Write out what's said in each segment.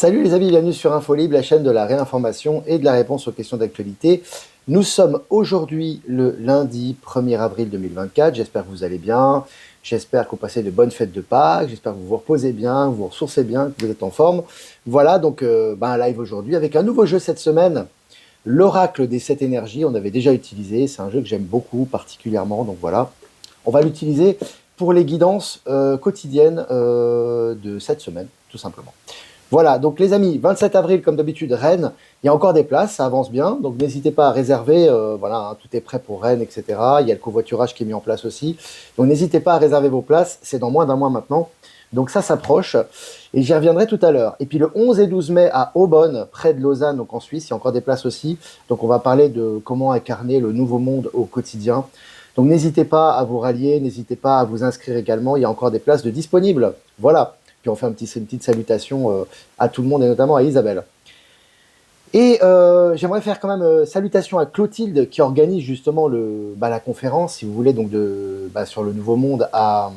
Salut les amis, bienvenue sur InfoLib, la chaîne de la réinformation et de la réponse aux questions d'actualité. Nous sommes aujourd'hui le lundi 1er avril 2024. J'espère que vous allez bien. J'espère que vous passez de bonnes fêtes de Pâques. J'espère que vous vous reposez bien, que vous vous ressourcez bien, que vous êtes en forme. Voilà, donc un live aujourd'hui avec un nouveau jeu cette semaine. L'Oracle des 7 énergies, on avait déjà utilisé. C'est un jeu que j'aime beaucoup particulièrement. Donc voilà, on va l'utiliser pour les guidances quotidiennes de cette semaine, tout simplement. Voilà, donc les amis, 27 avril, comme d'habitude, Rennes, il y a encore des places, ça avance bien, donc n'hésitez pas à réserver, voilà, hein, tout est prêt pour Rennes, etc. Il y a le covoiturage qui est mis en place aussi, donc n'hésitez pas à réserver vos places, c'est dans moins d'un mois maintenant, donc ça s'approche, et j'y reviendrai tout à l'heure. Et puis le 11 et 12 mai à Aubonne, près de Lausanne, donc en Suisse, il y a encore des places aussi, donc on va parler de comment incarner le nouveau monde au quotidien. Donc n'hésitez pas à vous rallier, n'hésitez pas à vous inscrire également, il y a encore des places de disponibles, voilà. Puis on fait une petite salutation à tout le monde et notamment à Isabelle. Et j'aimerais faire quand même salutation à Clotilde qui organise justement la conférence, si vous voulez, donc sur le Nouveau Monde à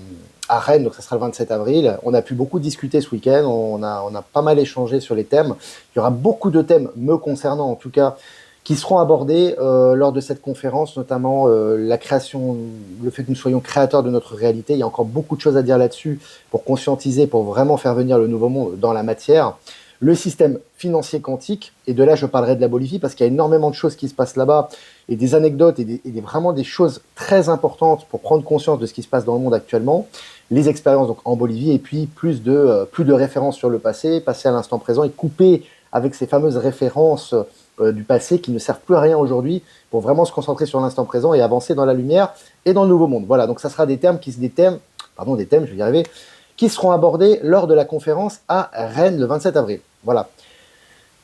Rennes, donc ça sera le 27 avril. On a pu beaucoup discuter ce week-end, on a pas mal échangé sur les thèmes. Il y aura beaucoup de thèmes me concernant en tout cas, qui seront abordés lors de cette conférence, notamment la création, le fait que nous soyons créateurs de notre réalité. Il y a encore beaucoup de choses à dire là-dessus pour conscientiser, pour vraiment faire venir le nouveau monde dans la matière. Le système financier quantique, et de là je parlerai de la Bolivie parce qu'il y a énormément de choses qui se passent là-bas et des anecdotes et vraiment des choses très importantes pour prendre conscience de ce qui se passe dans le monde actuellement. Les expériences donc en Bolivie et puis plus de références sur le passé, passer à l'instant présent et couper avec ces fameuses références du passé qui ne servent plus à rien aujourd'hui pour vraiment se concentrer sur l'instant présent et avancer dans la lumière et dans le nouveau monde. Voilà, donc ça sera des thèmes, je vais y arriver, qui seront abordés lors de la conférence à Rennes le 27 avril. Voilà.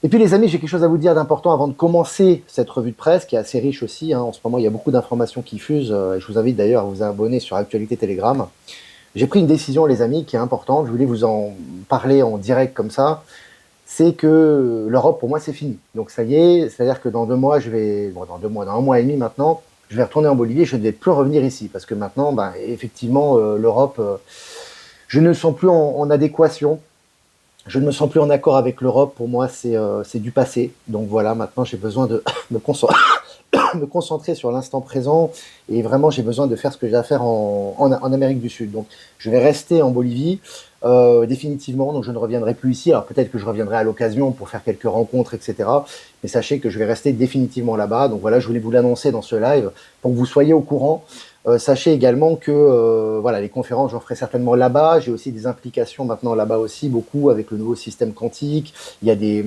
Et puis les amis, j'ai quelque chose à vous dire d'important avant de commencer cette revue de presse qui est assez riche aussi. En ce moment, il y a beaucoup d'informations qui fusent. Et je vous invite d'ailleurs à vous abonner sur Actualité Telegram. J'ai pris une décision, les amis, qui est importante. Je voulais vous en parler en direct comme ça. C'est que l'Europe, pour moi, c'est fini. Donc ça y est, c'est-à-dire que dans 2 mois, dans 1 mois et demi maintenant, je vais retourner en Bolivie et je ne vais plus revenir ici. Parce que maintenant, effectivement, l'Europe, je ne me sens plus en adéquation. Je ne me sens plus en accord avec l'Europe. Pour moi, c'est du passé. Donc voilà, maintenant, j'ai besoin de me concentrer. Me concentrer sur l'instant présent et vraiment j'ai besoin de faire ce que j'ai à faire en Amérique du Sud. Donc je vais rester en Bolivie définitivement, donc je ne reviendrai plus ici. Alors peut-être que je reviendrai à l'occasion pour faire quelques rencontres, etc. Mais sachez que je vais rester définitivement là-bas. Donc voilà, je voulais vous l'annoncer dans ce live pour que vous soyez au courant. Sachez également que les conférences, j'en ferai certainement là-bas. J'ai aussi des implications maintenant là-bas aussi, beaucoup avec le nouveau système quantique. Il y a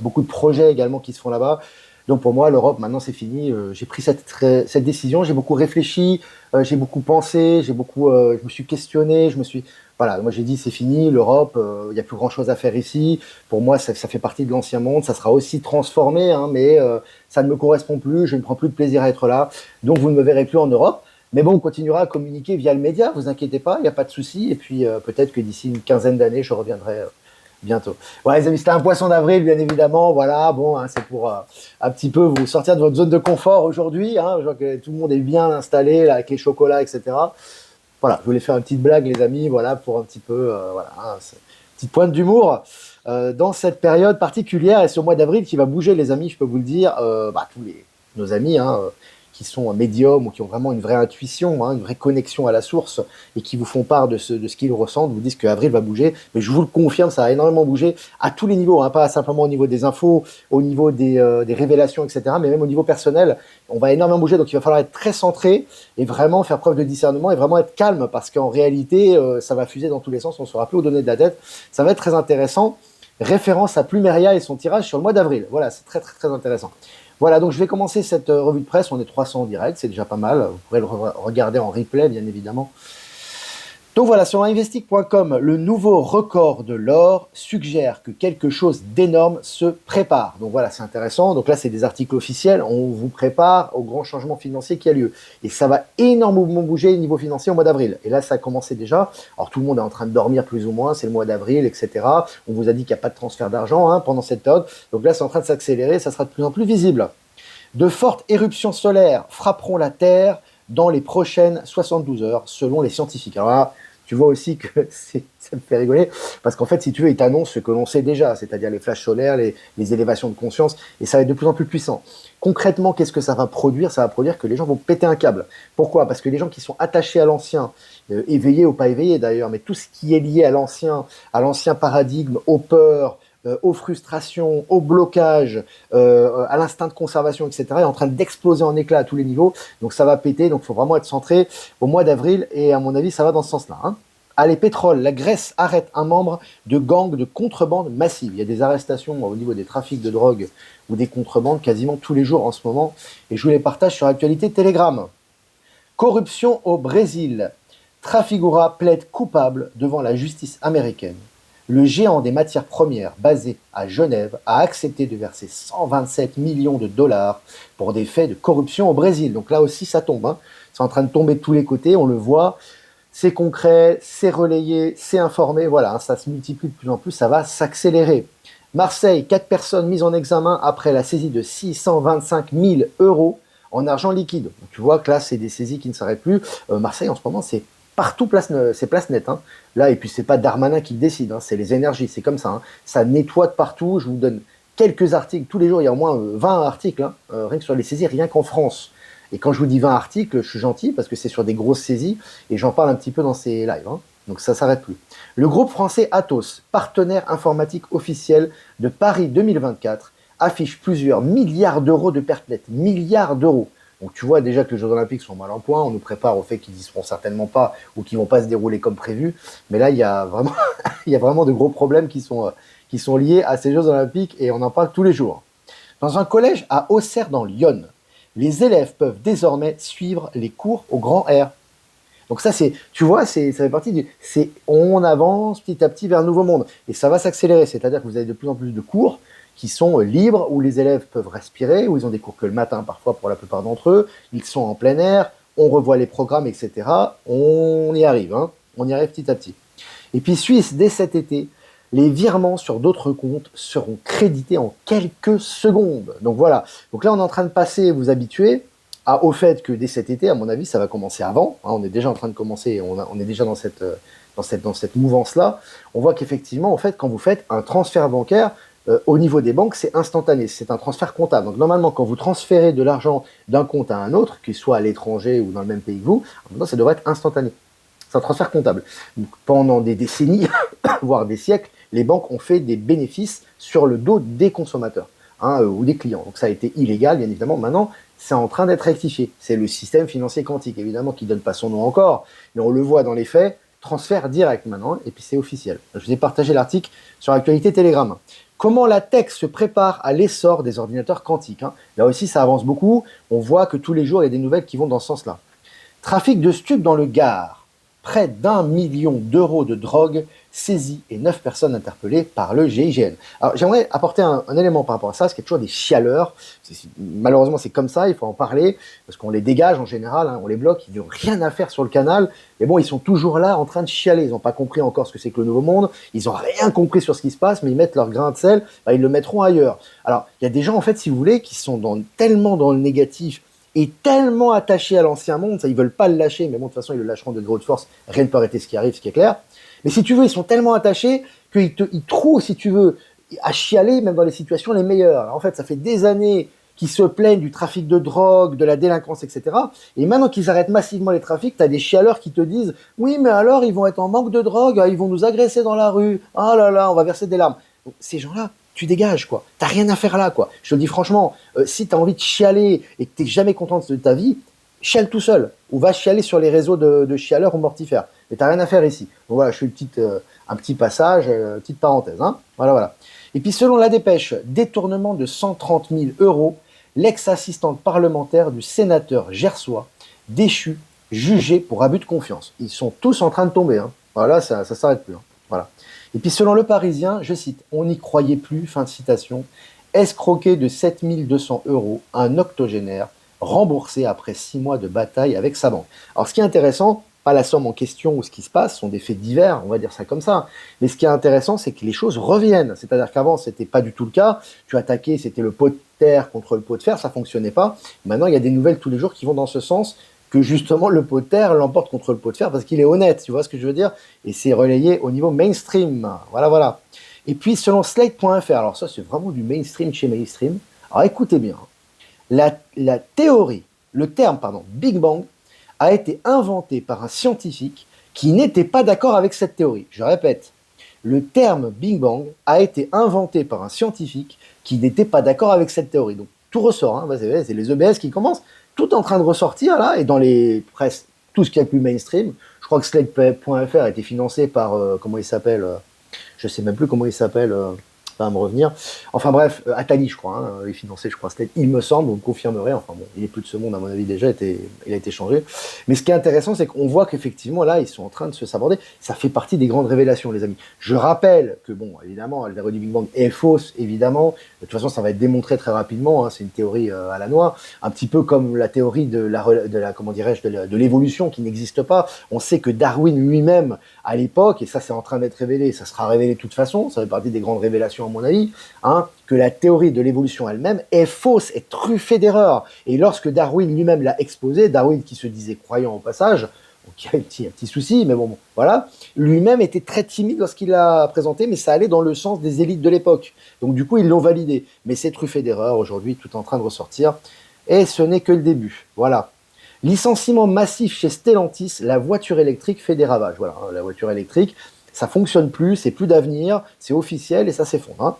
beaucoup de projets également qui se font là-bas. Donc pour moi, l'Europe, maintenant, c'est fini. J'ai pris cette décision, j'ai beaucoup réfléchi, j'ai beaucoup pensé, je me suis questionné, moi j'ai dit c'est fini, l'Europe, il n'y a plus grand-chose à faire ici. Pour moi, ça fait partie de l'ancien monde, ça sera aussi transformé, mais ça ne me correspond plus, je ne prends plus de plaisir à être là. Donc vous ne me verrez plus en Europe. Mais bon, on continuera à communiquer via le média, vous inquiétez pas, il n'y a pas de souci. Et puis peut-être que d'ici une quinzaine d'années, je reviendrai bientôt. Ouais, les amis, c'était un poisson d'avril, bien évidemment. Voilà, bon, c'est pour un petit peu vous sortir de votre zone de confort aujourd'hui. Je vois que tout le monde est bien installé là, avec les chocolats, etc. Voilà, je voulais faire une petite blague, les amis, voilà, pour un petit peu, petite pointe d'humour dans cette période particulière et ce mois d'avril qui va bouger, les amis, je peux vous le dire. Nos amis, qui sont médiums ou qui ont vraiment une vraie intuition, une vraie connexion à la source et qui vous font part de ce qu'ils ressentent, vous disent qu'avril va bouger. Mais je vous le confirme, ça a énormément bougé à tous les niveaux, pas simplement au niveau des infos, au niveau des révélations, etc., mais même au niveau personnel. On va énormément bouger, donc il va falloir être très centré et vraiment faire preuve de discernement et vraiment être calme parce qu'en réalité, ça va fuser dans tous les sens, on ne saura plus où donner de la tête. Ça va être très intéressant. Référence à Plumeria et son tirage sur le mois d'avril. Voilà, c'est très, très, très intéressant. Voilà, donc je vais commencer cette revue de presse. On est 300 en direct, c'est déjà pas mal. Vous pourrez le regarder en replay, bien évidemment. Donc voilà, sur investic.com, le nouveau record de l'or suggère que quelque chose d'énorme se prépare. Donc voilà, c'est intéressant. Donc là, c'est des articles officiels. On vous prépare au grand changement financier qui a lieu. Et ça va énormément bouger au niveau financier au mois d'avril. Et là, ça a commencé déjà. Alors tout le monde est en train de dormir plus ou moins. C'est le mois d'avril, etc. On vous a dit qu'il n'y a pas de transfert d'argent pendant cette période. Donc là, c'est en train de s'accélérer. Ça sera de plus en plus visible. De fortes éruptions solaires frapperont la Terre dans les prochaines 72 heures, selon les scientifiques. Alors là, tu vois aussi que ça me fait rigoler, parce qu'en fait, si tu veux, ils t'annoncent ce que l'on sait déjà, c'est-à-dire les flashs solaires, les élévations de conscience, et ça va être de plus en plus puissant. Concrètement, qu'est-ce que ça va produire? Ça va produire que les gens vont péter un câble. Pourquoi? Parce que les gens qui sont attachés à l'ancien, éveillés ou pas éveillés d'ailleurs, mais tout ce qui est lié à l'ancien paradigme, aux peurs, aux frustrations, au blocage, à l'instinct de conservation, etc., est en train d'exploser en éclats à tous les niveaux. Donc ça va péter, donc il faut vraiment être centré au mois d'avril, et à mon avis, ça va dans ce sens-là. Hein. Allez, pétrole, la Grèce arrête un membre de gang de contrebande massive. Il y a des arrestations au niveau des trafics de drogue ou des contrebandes quasiment tous les jours en ce moment, et je vous les partage sur Actualité Telegram. Corruption au Brésil. Trafigura plaide coupable devant la justice américaine. Le géant des matières premières basé à Genève a accepté de verser 127 millions de dollars pour des faits de corruption au Brésil. Donc là aussi, ça tombe. Hein. C'est en train de tomber de tous les côtés, on le voit. C'est concret, c'est relayé, c'est informé. Voilà, hein, ça se multiplie de plus en plus, ça va s'accélérer. Marseille, 4 personnes mises en examen après la saisie de 625 000 euros en argent liquide. Donc, tu vois que là, c'est des saisies qui ne s'arrêtent plus. Marseille, en ce moment, c'est partout c'est place nette. Hein. Là, et puis c'est pas Darmanin qui décide, hein, c'est les énergies, c'est comme ça. Hein. Ça nettoie de partout. Je vous donne quelques articles. Tous les jours, il y a au moins 20 articles, hein, rien que sur les saisies, rien qu'en France. Et quand je vous dis 20 articles, je suis gentil parce que c'est sur des grosses saisies et j'en parle un petit peu dans ces lives. Hein. Donc ça s'arrête plus. Le groupe français Atos, partenaire informatique officiel de Paris 2024, affiche plusieurs milliards d'euros de pertes nettes. Milliards d'euros. Donc tu vois déjà que les Jeux Olympiques sont mal en point, on nous prépare au fait qu'ils n'y seront certainement pas ou qu'ils ne vont pas se dérouler comme prévu. Mais là, il y a vraiment, il y a vraiment de gros problèmes qui sont liés à ces Jeux Olympiques et on en parle tous les jours. Dans un collège à Auxerre dans l'Yonne, les élèves peuvent désormais suivre les cours au grand air. Donc ça, tu vois, ça fait partie on avance petit à petit vers un nouveau monde. Et ça va s'accélérer, c'est-à-dire que vous avez de plus en plus de cours qui sont libres, où les élèves peuvent respirer, où ils ont des cours que le matin parfois pour la plupart d'entre eux, ils sont en plein air, on revoit les programmes, etc. On y arrive, hein. On y arrive petit à petit. Et puis Suisse, dès cet été, les virements sur d'autres comptes seront crédités en quelques secondes. Donc voilà, donc là on est en train de passer, vous habituer au fait que dès cet été, à mon avis, ça va commencer avant. Hein, on est déjà en train de commencer, on est déjà dans cette mouvance-là. On voit qu'effectivement, en fait, quand vous faites un transfert bancaire, au niveau des banques, c'est instantané, c'est un transfert comptable. Donc normalement, quand vous transférez de l'argent d'un compte à un autre, qu'il soit à l'étranger ou dans le même pays que vous, ça devrait être instantané. C'est un transfert comptable. Donc, pendant des décennies, voire des siècles, les banques ont fait des bénéfices sur le dos des consommateurs ou des clients. Donc ça a été illégal, bien évidemment. Maintenant, c'est en train d'être rectifié. C'est le système financier quantique, évidemment, qui ne donne pas son nom encore, mais on le voit dans les faits, transfert direct maintenant, et puis c'est officiel. Je vous ai partagé l'article sur Actualité Telegram. Comment la tech se prépare à l'essor des ordinateurs quantiques. Hein. Là aussi, ça avance beaucoup. On voit que tous les jours, il y a des nouvelles qui vont dans ce sens-là. Trafic de stupes dans le Gard. Près d'1 million d'euros de drogue saisis et 9 personnes interpellées par le GIGN. Alors, j'aimerais apporter un élément par rapport à ça, parce qu'il y a toujours des chialeurs. Malheureusement, c'est comme ça, il faut en parler, parce qu'on les dégage en général, hein, on les bloque, ils n'ont rien à faire sur le canal. Mais bon, ils sont toujours là en train de chialer. Ils n'ont pas compris encore ce que c'est que le nouveau monde. Ils n'ont rien compris sur ce qui se passe, mais ils mettent leur grain de sel, ils le mettront ailleurs. Alors, il y a des gens, en fait, si vous voulez, qui sont tellement dans le négatif et tellement attachés à l'ancien monde, ça, ils veulent pas le lâcher, mais bon, de toute façon, ils le lâcheront de gré de force. Rien ne peut arrêter ce qui arrive, ce qui est clair. Mais si tu veux, ils sont tellement attachés qu'ils trouvent, si tu veux, à chialer, même dans les situations les meilleures. Alors, en fait, ça fait des années qu'ils se plaignent du trafic de drogue, de la délinquance, etc. Et maintenant qu'ils arrêtent massivement les trafics, tu as des chialeurs qui te disent « Oui, mais alors, ils vont être en manque de drogue, ils vont nous agresser dans la rue, ah là là, on va verser des larmes. » Donc, ces gens-là, tu dégages, quoi. T'as rien à faire là, quoi. Je te le dis franchement, si tu as envie de chialer et que tu n'es jamais content de ta vie, chiale tout seul. Ou va chialer sur les réseaux de chialeurs ou mortifères. Mais t'as rien à faire ici. Donc voilà, je fais un petit passage, petite parenthèse. Hein. Voilà. Et puis selon la dépêche, détournement de 130 000 euros, l'ex-assistante parlementaire du sénateur gersois, déchu, jugé pour abus de confiance. Ils sont tous en train de tomber. Hein. Voilà, ça s'arrête plus. Hein. Voilà. Et puis selon Le Parisien, je cite, « On n'y croyait plus », fin de citation, escroqué de 7 200 euros, un octogénaire, remboursé après 6 mois de bataille avec sa banque. Alors ce qui est intéressant, pas la somme en question ou ce qui se passe, sont des faits divers, on va dire ça comme ça. Mais ce qui est intéressant, c'est que les choses reviennent. C'est-à-dire qu'avant, c'était pas du tout le cas. Tu attaquais, c'était le pot de terre contre le pot de fer, ça fonctionnait pas. Maintenant, il y a des nouvelles tous les jours qui vont dans ce sens que justement le pot de terre l'emporte contre le pot de fer parce qu'il est honnête, tu vois ce que je veux dire? Et c'est relayé au niveau mainstream. Voilà, voilà. Et puis selon Slate.fr, alors ça c'est vraiment du mainstream chez mainstream. Alors écoutez bien, la théorie, le terme, pardon, Big Bang, a été inventé par un scientifique qui n'était pas d'accord avec cette théorie. Je répète, le terme Big Bang a été inventé par un scientifique qui n'était pas d'accord avec cette théorie. Donc tout ressort, hein, c'est les EBS qui commencent, tout en train de ressortir là, et dans les presque tout ce qui est plus mainstream. Je crois que Slate.fr a été financé par, comment il s'appelle, je sais même plus comment il s'appelle, ça va me revenir. Enfin bref, Atali, je crois, hein, il finançait, je crois, Slate, il me semble, vous me confirmerez, enfin bon, il est plus de ce monde, à mon avis, déjà, il a été changé. Mais ce qui est intéressant, c'est qu'on voit qu'effectivement, là, ils sont en train de se saborder. Ça fait partie des grandes révélations, les amis. Je rappelle que, bon, évidemment, la théorie du Big Bang est fausse, évidemment. De toute façon, ça va être démontré très rapidement, hein, c'est une théorie à la noix, un petit peu comme la théorie de la comment dirais-je, de l'évolution qui n'existe pas. On sait que Darwin lui-même, à l'époque, et ça c'est en train d'être révélé, ça sera révélé de toute façon, ça fait partie des grandes révélations à mon avis, hein, que la théorie de l'évolution elle-même est fausse, est truffée d'erreurs. Et lorsque Darwin lui-même l'a exposé, Darwin qui se disait croyant au passage, qui a un petit souci, mais bon, voilà, lui-même était très timide lorsqu'il l'a présenté, mais ça allait dans le sens des élites de l'époque. Donc du coup, ils l'ont validé. Mais c'est truffé d'erreurs, aujourd'hui, tout en train de ressortir. Et ce n'est que le début. Voilà. Licenciement massif chez Stellantis, la voiture électrique fait des ravages. Voilà, la voiture électrique, ça fonctionne plus, c'est plus d'avenir, c'est officiel et ça s'effondre. Hein.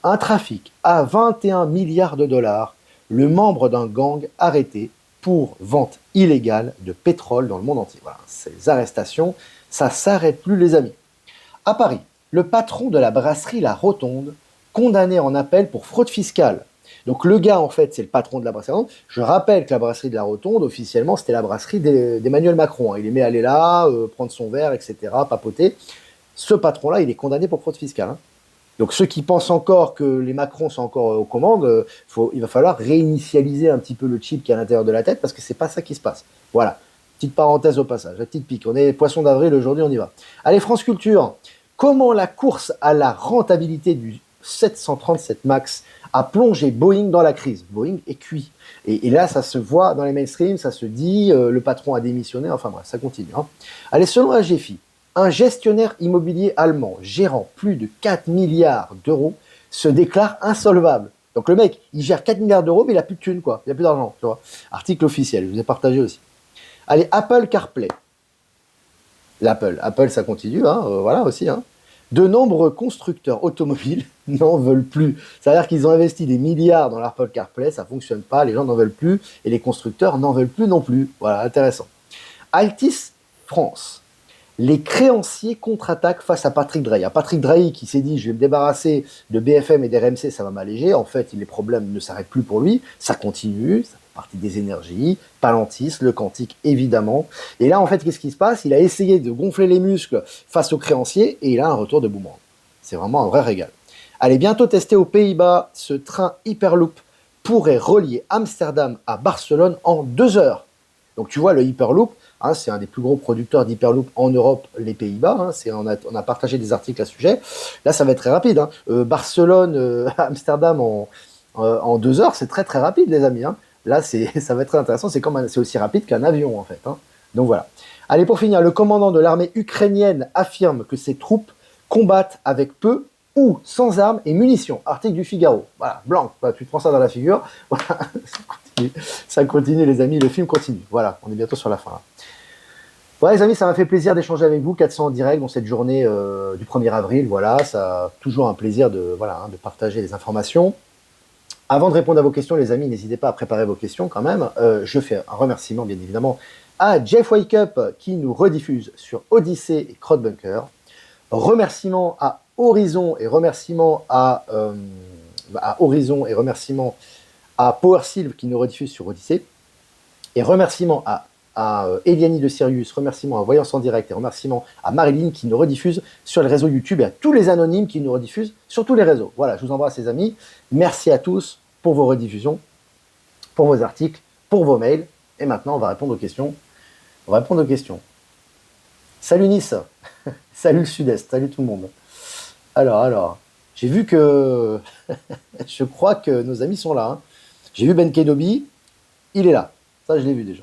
Un trafic à 21 milliards de dollars, le membre d'un gang arrêté pour vente illégale de pétrole dans le monde entier. Voilà, ces arrestations, ça s'arrête plus les amis. À Paris, le patron de la brasserie La Rotonde, condamné en appel pour fraude fiscale. Donc le gars, en fait, c'est le patron de la brasserie. Je rappelle que la brasserie de La Rotonde, officiellement, c'était la brasserie d'Emmanuel Macron. Hein. Il aimait aller là, prendre son verre, etc., papoter. Ce patron-là, il est condamné pour fraude fiscale. Hein. Donc ceux qui pensent encore que les Macron sont encore aux commandes, il va falloir réinitialiser un petit peu le chip qui est à l'intérieur de la tête parce que c'est pas ça qui se passe. Voilà. Petite parenthèse au passage, la petite pique. On est poisson d'avril aujourd'hui, on y va. Allez, France Culture. Comment la course à la rentabilité du 737 MAX a plongé Boeing dans la crise. Boeing est cuit. Et là, ça se voit dans les mainstreams, ça se dit, le patron a démissionné, enfin bref, ça continue. Hein. Allez, selon AGFI, un gestionnaire immobilier allemand gérant plus de 4 milliards d'euros se déclare insolvable. Donc le mec, il gère 4 milliards d'euros, mais il n'a plus de thunes, quoi. Il n'a plus d'argent, tu vois. Article officiel, je vous ai partagé aussi. Allez, Apple CarPlay. Apple, ça continue, hein, voilà aussi. Hein. De nombreux constructeurs automobiles n'en veulent plus. C'est-à-dire qu'ils ont investi des milliards dans l'Apple CarPlay, ça ne fonctionne pas, les gens n'en veulent plus, et les constructeurs n'en veulent plus non plus. Voilà, intéressant. Altis France. Les créanciers contre-attaquent face à Patrick Drahi. À Patrick Drahi qui s'est dit « je vais me débarrasser de BFM et d'RMC, ça va m'alléger ». En fait, les problèmes ne s'arrêtent plus pour lui, ça continue, ça fait partie des énergies, Palantis, le quantique évidemment. Et là, en fait, qu'est-ce qui se passe? Il a essayé de gonfler les muscles face aux créanciers et il a un retour de boomerang. C'est vraiment un vrai régal. Allez, bientôt testé aux Pays-Bas, ce train Hyperloop pourrait relier Amsterdam à Barcelone en 2 heures. Donc tu vois, le Hyperloop, hein, c'est un des plus gros producteurs d'Hyperloop en Europe, les Pays-Bas. Hein, on a partagé des articles à ce sujet. Là, ça va être très rapide. Hein. Barcelone, Amsterdam en 2 heures, c'est très très rapide, les amis. Hein. Là, ça va être très intéressant. C'est aussi rapide qu'un avion, en fait. Hein. Donc voilà. Allez, pour finir, le commandant de l'armée ukrainienne affirme que ses troupes combattent avec peu ou sans armes et munitions. Article du Figaro. Voilà, blanc. Tu te prends ça dans la figure. Voilà. Ça continue, les amis, le film continue. Voilà, on est bientôt sur la fin. Là. Ouais, les amis, ça m'a fait plaisir d'échanger avec vous, 400 en direct dans cette journée du 1er avril. Voilà, ça toujours un plaisir de partager les informations. Avant de répondre à vos questions, les amis, n'hésitez pas à préparer vos questions quand même. Je fais un remerciement, bien évidemment, à Jeff Wake Up qui nous rediffuse sur Odyssée et Crowdbunker. Remerciement à Horizon et remerciement à PowerSylve qui nous rediffuse sur Odyssée. Et remerciement à Eliani de Sirius, remerciement à Voyance en Direct et remerciement à Marilyn qui nous rediffuse sur les réseaux YouTube et à tous les anonymes qui nous rediffusent sur tous les réseaux. Voilà, je vous embrasse les amis. Merci à tous pour vos rediffusions, pour vos articles, pour vos mails. Et maintenant, on va répondre aux questions. Salut Nice. Salut le Sud-Est. Salut tout le monde. Alors, j'ai vu que... je crois que nos amis sont là. Hein. J'ai vu Ben Kedobi. Il est là. Ça, je l'ai vu déjà.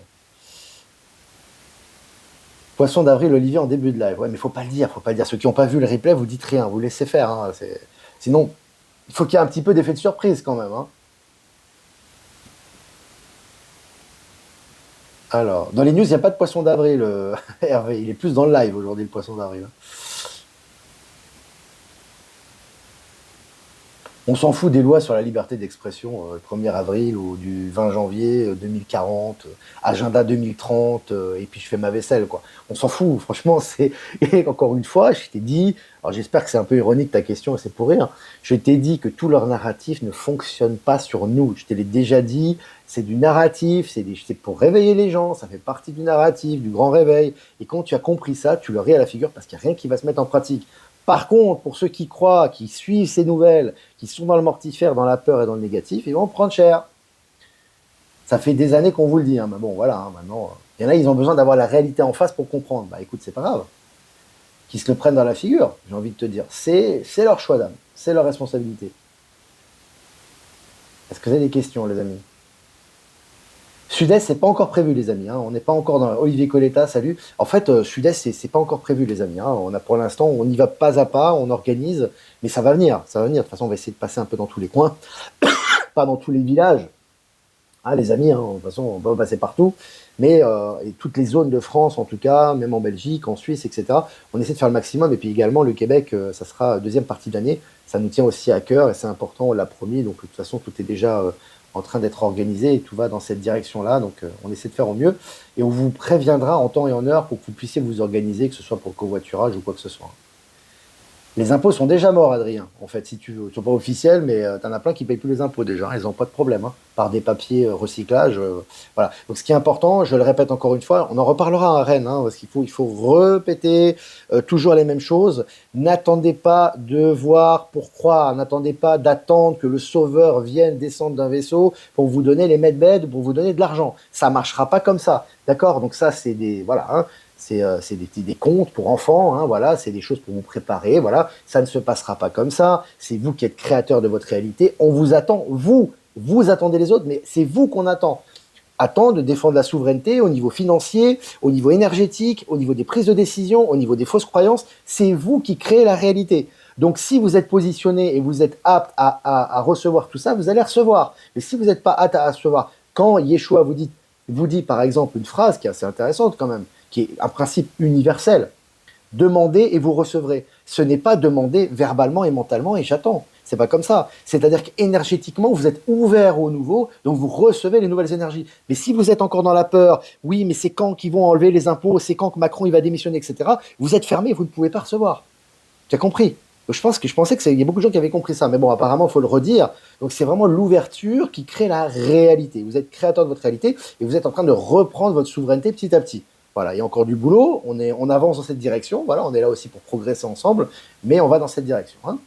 Poisson d'avril, Olivier, en début de live. Ouais, mais faut pas le dire, faut pas le dire. Ceux qui n'ont pas vu le replay, vous dites rien, vous laissez faire. Hein. Sinon, il faut qu'il y ait un petit peu d'effet de surprise quand même. Hein. Alors, dans les news, il n'y a pas de poisson d'avril, Hervé. Il est plus dans le live aujourd'hui, le poisson d'avril. Hein. On s'en fout des lois sur la liberté d'expression, le 1er avril ou du 20 janvier 2040, agenda 2030, et puis je fais ma vaisselle, quoi. On s'en fout, franchement, c'est... Et encore une fois, je t'ai dit, alors j'espère que c'est un peu ironique ta question, et c'est pour rire, je t'ai dit que tout leur narratif ne fonctionne pas sur nous. Je te l'ai déjà dit, c'est du narratif, c'est pour réveiller les gens, ça fait partie du narratif, du grand réveil. Et quand tu as compris ça, tu leur ris à la figure parce qu'il n'y a rien qui va se mettre en pratique. Par contre, pour ceux qui croient, qui suivent ces nouvelles, qui sont dans le mortifère, dans la peur et dans le négatif, ils vont prendre cher. Ça fait des années qu'on vous le dit, hein, mais bon, voilà, hein, maintenant, il y en a, ils ont besoin d'avoir la réalité en face pour comprendre. Bah écoute, c'est pas grave. Qu'ils se le prennent dans la figure, j'ai envie de te dire. C'est leur choix d'âme, c'est leur responsabilité. Est-ce que vous avez des questions, les amis? Sud-Est, c'est pas encore prévu, les amis. Hein. On n'est pas encore dans Olivier Coletta, salut. En fait, Sud-Est, c'est pas encore prévu, les amis. Hein. On a pour l'instant, on y va pas à pas, on organise, mais ça va venir, ça va venir. De toute façon, on va essayer de passer un peu dans tous les coins, pas dans tous les villages. Hein, les amis, hein, de toute façon, on va passer partout, mais et toutes les zones de France, en tout cas, même en Belgique, en Suisse, etc. On essaie de faire le maximum. Et puis également, le Québec, ça sera deuxième partie de l'année. Ça nous tient aussi à cœur et c'est important, on l'a promis. Donc, de toute façon, tout est déjà en train d'être organisé et tout va dans cette direction-là. Donc, on essaie de faire au mieux. Et on vous préviendra en temps et en heure pour que vous puissiez vous organiser, que ce soit pour le covoiturage ou quoi que ce soit. Les impôts sont déjà morts, Adrien, en fait, si tu veux. Ils ne sont pas officiels, mais t'en as plein qui ne payent plus les impôts déjà. Ils n'ont pas de problème, hein, par des papiers recyclage. Voilà. Donc, ce qui est important, je le répète encore une fois, on en reparlera à Rennes, hein, parce qu'il faut répéter toujours les mêmes choses. N'attendez pas de voir pour croire. N'attendez pas d'attendre que le sauveur vienne descendre d'un vaisseau pour vous donner les medbeds, pour vous donner de l'argent. Ça ne marchera pas comme ça. D'accord? Donc, ça, c'est des. Voilà. Hein, c'est des contes pour enfants, hein, voilà, c'est des choses pour vous préparer, voilà, ça ne se passera pas comme ça, c'est vous qui êtes créateur de votre réalité, on vous attend, vous attendez les autres, mais c'est vous qu'on attend de défendre la souveraineté au niveau financier, au niveau énergétique, au niveau des prises de décision, au niveau des fausses croyances, c'est vous qui créez la réalité. Donc si vous êtes positionné et vous êtes apte à recevoir tout ça, vous allez recevoir. Mais si vous n'êtes pas apte à recevoir, quand Yeshua vous dit par exemple une phrase qui est assez intéressante quand même, qui est un principe universel. Demandez et vous recevrez. Ce n'est pas demander verbalement et mentalement et j'attends. C'est pas comme ça. C'est-à-dire qu'énergétiquement, vous êtes ouvert au nouveau, donc vous recevez les nouvelles énergies. Mais si vous êtes encore dans la peur, oui, mais c'est quand qu'ils vont enlever les impôts, c'est quand que Macron il va démissionner, etc., vous êtes fermé, vous ne pouvez pas recevoir. Tu as compris? Je pensais qu'il y a beaucoup de gens qui avaient compris ça, mais bon, apparemment, il faut le redire. Donc, c'est vraiment l'ouverture qui crée la réalité. Vous êtes créateur de votre réalité et vous êtes en train de reprendre votre souveraineté petit à petit. Voilà, il y a encore du boulot, on avance dans cette direction, voilà, on est là aussi pour progresser ensemble, mais on va dans cette direction. Hein.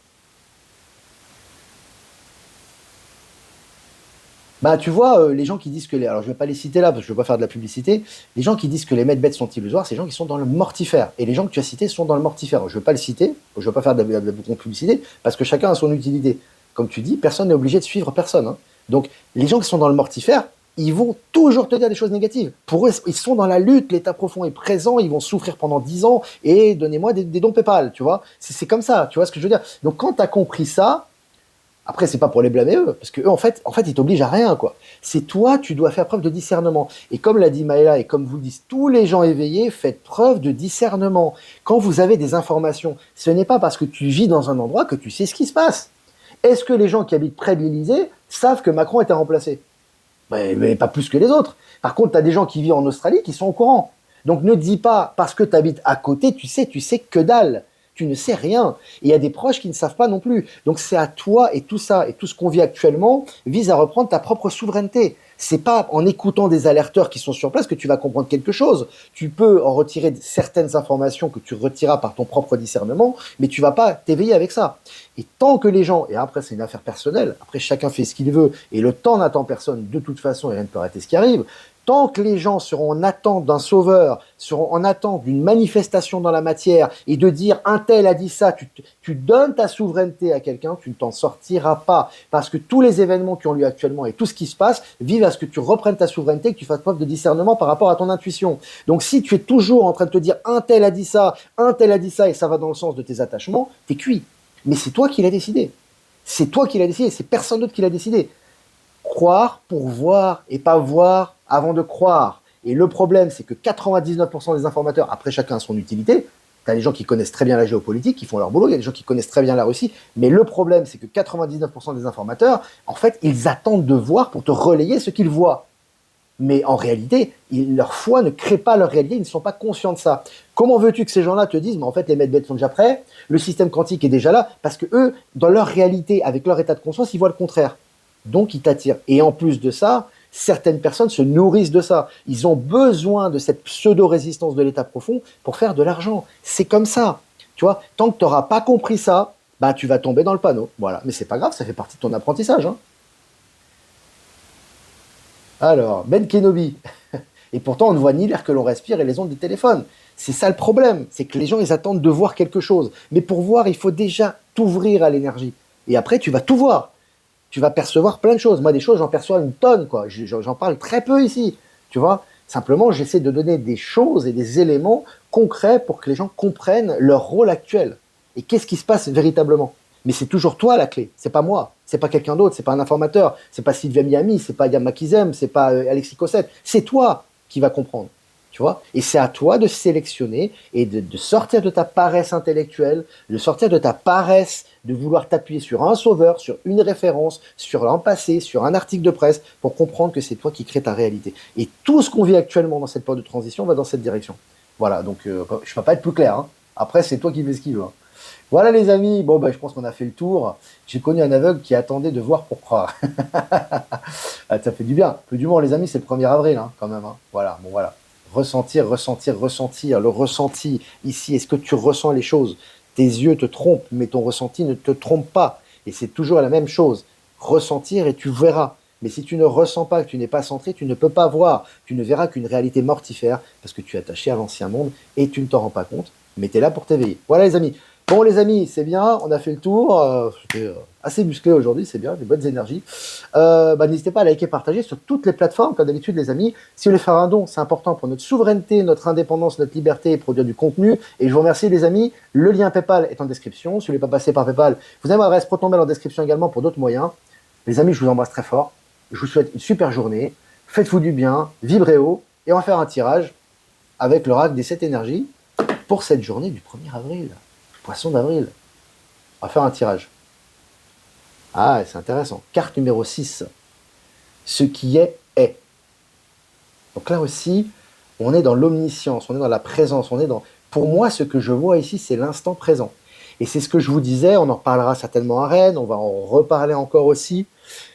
Bah, tu vois, les gens qui disent que les. Alors, je vais pas les citer là, parce que je ne veux pas faire de la publicité. Les gens qui disent que les medbeds sont illusoires, c'est les gens qui sont dans le mortifère. Et les gens que tu as cités sont dans le mortifère. Je ne veux pas le citer, je ne veux pas faire de la publicité, parce que chacun a son utilité. Comme tu dis, personne n'est obligé de suivre personne. Hein. Donc, les gens qui sont dans le mortifère, ils vont toujours te dire des choses négatives. Pour eux, ils sont dans la lutte, l'état profond est présent, ils vont souffrir pendant 10 ans, et donnez-moi des dons PayPal, tu vois. C'est comme ça, tu vois ce que je veux dire. Donc, quand tu as compris ça, après, c'est pas pour les blâmer eux, parce que eux, en fait, ils t'obligent à rien, quoi. C'est toi, tu dois faire preuve de discernement. Et comme l'a dit Maëla, et comme vous le disent tous les gens éveillés, faites preuve de discernement. Quand vous avez des informations, ce n'est pas parce que tu vis dans un endroit que tu sais ce qui se passe. Est-ce que les gens qui habitent près de l'Élysée savent que Macron était remplacé? Mais pas plus que les autres. Par contre, tu as des gens qui vivent en Australie qui sont au courant. Donc ne dis pas, parce que tu habites à côté, tu sais que dalle. Tu ne sais rien. Et il y a des proches qui ne savent pas non plus. Donc c'est à toi et tout ça, et tout ce qu'on vit actuellement, vise à reprendre ta propre souveraineté. C'est pas en écoutant des alerteurs qui sont sur place que tu vas comprendre quelque chose. Tu peux en retirer certaines informations que tu retireras par ton propre discernement, mais tu vas pas t'éveiller avec ça. Et tant que les gens, et après c'est une affaire personnelle, après chacun fait ce qu'il veut, et le temps n'attend personne de toute façon, et rien ne peut arrêter ce qui arrive, Tant que les gens seront en attente d'un sauveur, seront en attente d'une manifestation dans la matière et de dire un tel a dit ça, tu donnes ta souveraineté à quelqu'un, tu ne t'en sortiras pas. Parce que tous les événements qui ont lieu actuellement et tout ce qui se passe vivent à ce que tu reprennes ta souveraineté, que tu fasses preuve de discernement par rapport à ton intuition. Donc si tu es toujours en train de te dire un tel a dit ça, un tel a dit ça et ça va dans le sens de tes attachements, t'es cuit. Mais c'est toi qui l'as décidé. C'est toi qui l'as décidé, c'est personne d'autre qui l'a décidé. Croire pour voir et pas voir avant de croire. Et le problème, c'est que 99% des informateurs, après chacun a son utilité, tu as des gens qui connaissent très bien la géopolitique, qui font leur boulot, il y a des gens qui connaissent très bien la Russie, mais le problème, c'est que 99% des informateurs, en fait, ils attendent de voir pour te relayer ce qu'ils voient. Mais en réalité, leur foi ne crée pas leur réalité, ils ne sont pas conscients de ça. Comment veux-tu que ces gens-là te disent, mais en fait, les medbeds sont déjà prêts, le système quantique est déjà là, parce que eux, dans leur réalité, avec leur état de conscience, ils voient le contraire. Donc, ils t'attirent. Et en plus de ça, certaines personnes se nourrissent de ça. Ils ont besoin de cette pseudo-résistance de l'état profond pour faire de l'argent. C'est comme ça. Tu vois, tant que tu n'auras pas compris ça, bah, tu vas tomber dans le panneau. Voilà. Mais c'est pas grave, ça fait partie de ton apprentissage. Hein. Alors, Ben Kenobi. Et pourtant, on ne voit ni l'air que l'on respire et les ondes du téléphone. C'est ça le problème. C'est que les gens, ils attendent de voir quelque chose. Mais pour voir, il faut déjà t'ouvrir à l'énergie. Et après, tu vas tout voir. Tu vas percevoir plein de choses. Moi, des choses, j'en perçois une tonne, quoi. J'en parle très peu ici, tu vois. Simplement, j'essaie de donner des choses et des éléments concrets pour que les gens comprennent leur rôle actuel. Et qu'est-ce qui se passe véritablement. Mais c'est toujours toi la clé, c'est pas moi, c'est pas quelqu'un d'autre, c'est pas un informateur, c'est pas Sylvia Miami, c'est pas Yama Kizem, c'est pas Alexis Cossette, c'est toi qui vas comprendre. Tu vois, et c'est à toi de sélectionner et de sortir de ta paresse intellectuelle, de sortir de ta paresse de vouloir t'appuyer sur un sauveur, sur une référence, sur un passé, sur un article de presse, pour comprendre que c'est toi qui crée ta réalité. Et tout ce qu'on vit actuellement dans cette période de transition va dans cette direction. Voilà, donc je ne peux pas être plus clair. Hein. Après, c'est toi qui fais ce qu'il veut. Hein. Voilà les amis, bon ben, je pense qu'on a fait le tour. J'ai connu un aveugle qui attendait de voir pour croire. Ah, ça fait du bien. Peu d'humour les amis, c'est le 1er avril hein, quand même. Hein. Voilà, bon voilà. Ressentir, ressentir, ressentir, le ressenti ici, est-ce que tu ressens les choses? Tes yeux te trompent, mais ton ressenti ne te trompe pas. Et c'est toujours la même chose. Ressentir et tu verras. Mais si tu ne ressens pas, que tu n'es pas centré, tu ne peux pas voir. Tu ne verras qu'une réalité mortifère parce que tu es attaché à l'ancien monde et tu ne t'en rends pas compte. Mais tu es là pour t'éveiller. Voilà les amis. Bon les amis, c'est bien, on a fait le tour. C'était assez musclé aujourd'hui, c'est bien, des bonnes énergies. N'hésitez pas à liker et partager sur toutes les plateformes, comme d'habitude les amis. Si vous voulez faire un don, c'est important pour notre souveraineté, notre indépendance, notre liberté et produire du contenu. Et je vous remercie les amis. Le lien PayPal est en description. Si vous ne voulez pas passer par PayPal, vous avez mon adresse ProtonMail en description également pour d'autres moyens. Les amis, je vous embrasse très fort. Je vous souhaite une super journée. Faites-vous du bien, vibrez haut. Et on va faire un tirage avec le rack des 7 énergies pour cette journée du 1er avril. Poisson d'avril. On va faire un tirage. Ah, c'est intéressant. Carte numéro 6. Ce qui est, est. Donc là aussi, on est dans l'omniscience, on est dans la présence, on est dans... Pour moi, ce que je vois ici, c'est l'instant présent. Et c'est ce que je vous disais, on en reparlera certainement à Rennes, on va en reparler encore aussi.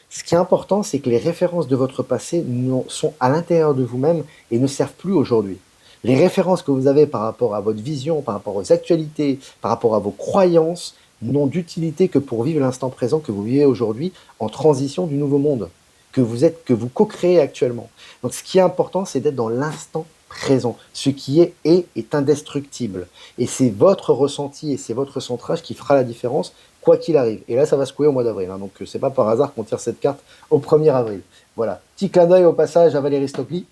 Ce qui est important, c'est que les références de votre passé sont à l'intérieur de vous-même et ne servent plus aujourd'hui. Les références que vous avez par rapport à votre vision, par rapport aux actualités, par rapport à vos croyances, n'ont d'utilité que pour vivre l'instant présent que vous vivez aujourd'hui en transition du nouveau monde, que vous co-créez actuellement. Donc ce qui est important, c'est d'être dans l'instant présent. Ce qui est indestructible. Et c'est votre ressenti et c'est votre centrage qui fera la différence, quoi qu'il arrive. Et là, ça va secouer au mois d'avril. Hein, donc c'est pas par hasard qu'on tire cette carte au 1er avril. Voilà. Petit clin d'œil au passage à Valérie Stockley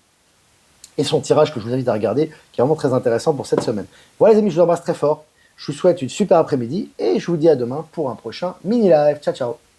et son tirage que je vous invite à regarder, qui est vraiment très intéressant pour cette semaine. Voilà les amis, je vous embrasse très fort. Je vous souhaite une super après-midi et je vous dis à demain pour un prochain mini live. Ciao, ciao.